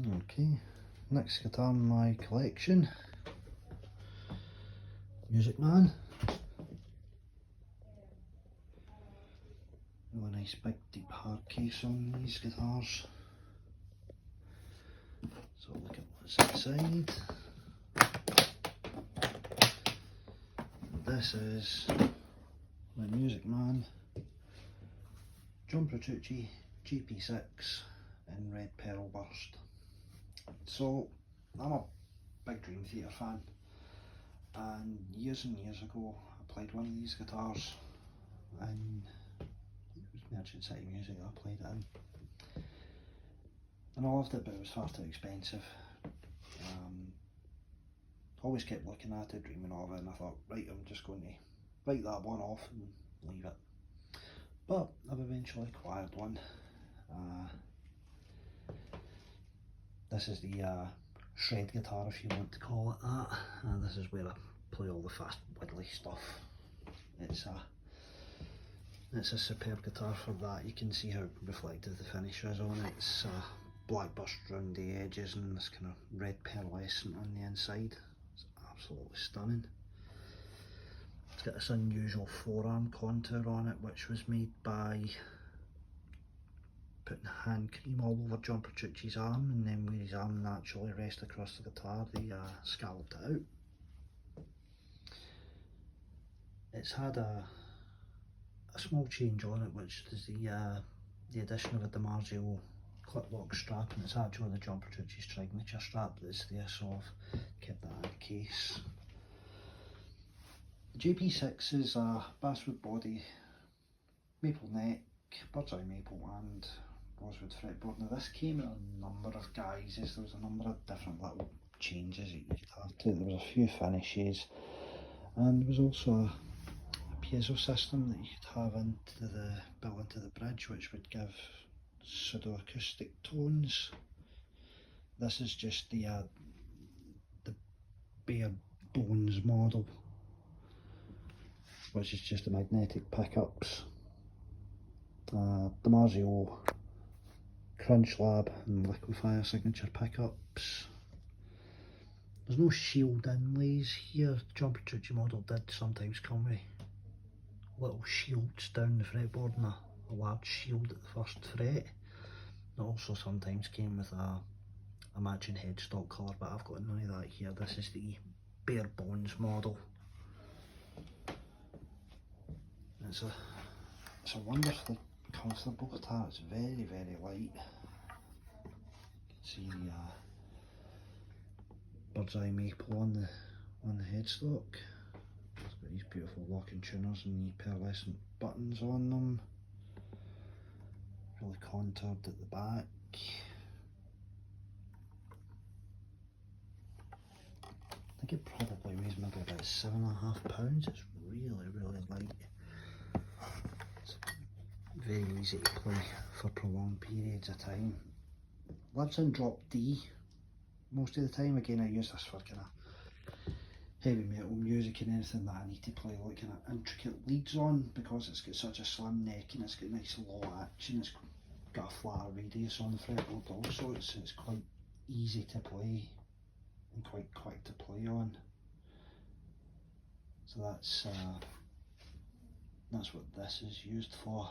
Okay, next guitar in my collection, MusicMan. Really nice big deep hard case on these guitars. So look at what's inside. This is my MusicMan Petrucci JP6 in red pearl burst. So I'm a big Dream Theater fan, and years ago I played one of these guitars and it was Merchant City Music that I played it in, and I loved it, but it was far too expensive. Always kept looking at it, dreaming of it, and I thought, right, I'm just going to write that one off and leave it. But I've eventually acquired one. This is the shred guitar, if you want to call it that. This is where I play all the fast wiggly stuff. It's a superb guitar for that. You can see how reflective the finish is on it. It's black burst around the edges and this kind of red pearlescent on the inside. It's absolutely stunning. It's got this unusual forearm contour on it, which was made by putting hand cream all over John Petrucci's arm, and then where his arm naturally rests across the guitar, they scalloped it out. It's had a small change on it, which is the addition of a DiMarzio clip lock strap, and it's actually the John Petrucci's signature strap that's there, so I've kept that in the case. The JP6 is a basswood body, maple neck, bird's eye maple and rosewood fretboard. Now this came in a number of guises. There was a number of different little changes that you could have to it. There was a few finishes, and there was also a piezo system that you could have built into the bridge, which would give pseudo acoustic tones. This is just the bare bones model, which is just the magnetic pickups. DiMarzio Crunch Lab and Liquefier signature pickups. There's no shield inlays here. The John Petrucci model did sometimes come with little shields down the fretboard and a large shield at the first fret. It also sometimes came with a matching headstock colour, but I've got none of that here. This is the bare bones model. It's a wonderfully comfortable guitar. It's very, very light. You can see the bird's eye maple on the headstock. It's got these beautiful locking tuners and the pearlescent buttons on them. Really contoured at the back. I think it probably weighs maybe about 7.5 pounds. It's really, really light. It's very easy to play for prolonged periods of time. Lives in drop D most of the time. Again, I use this for kind of heavy metal music and anything that I need to play like kind of intricate leads on, because it's got such a slim neck and it's got nice low action. It's got a flat radius on the fretboard also. It's quite easy to play and quite quick to play on. So that's what this is used for.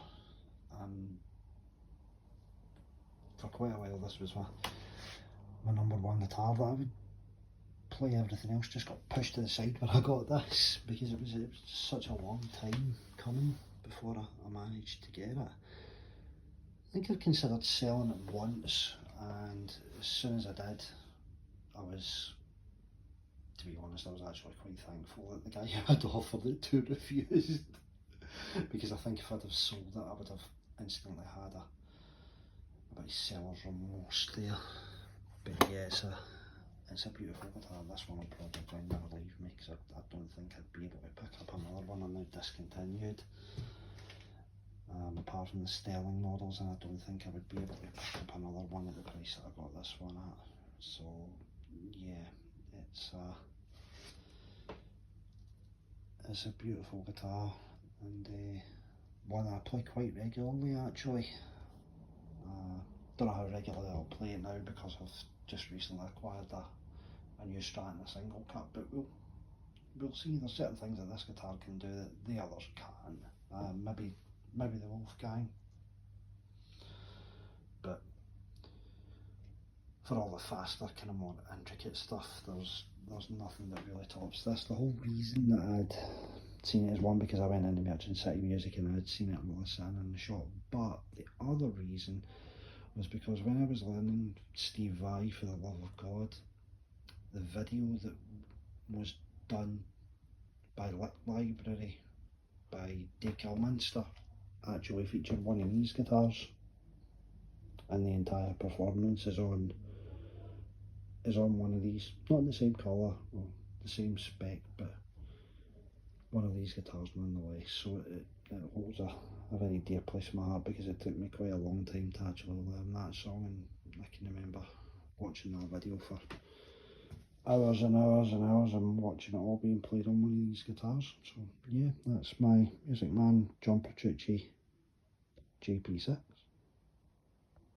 For quite a while this was my number one guitar that I would play. Everything else just got pushed to the side when I got this, because it was such a long time coming before I managed to get it. I think I considered selling it once, and as soon as I did, to be honest, I was actually quite thankful that the guy who had offered it to refused, because I think if I'd have sold it, I would have instantly had a bit of seller's remorse there. But yeah, it's a beautiful guitar. This one will probably never leave me, because I don't think I'd be able to pick up another one. I'm now discontinued. Apart from the Sterling models, and I don't think I would be able to pick up another one at the price that I got this one at. So yeah, it's a beautiful guitar, and one I play quite regularly actually. don't know how regularly I'll play it now because I've just recently acquired a new Strat and a single cut, but we'll see. There's certain things that this guitar can do that the others can't. Maybe the Wolfgang, but for all the faster, kind of more intricate stuff, there's nothing that really tops this. The whole reason that I'd seen it is, one, because I went into Merchant City Music and I'd seen it on listen in the shop, but the other reason was because when I was learning Steve Vai for the Love of God, the video that was done by Lick Library by Dave Kilminster actually featured one of these guitars, and the entire performance is on one of these, not in the same colour or the same spec, but one of these guitars nonetheless. So it holds a very dear place in my heart, because it took me quite a long time to actually learn that song, and I can remember watching that video for hours and hours and hours and watching it all being played on one of these guitars. So yeah, that's my MusicMan John Petrucci JP6.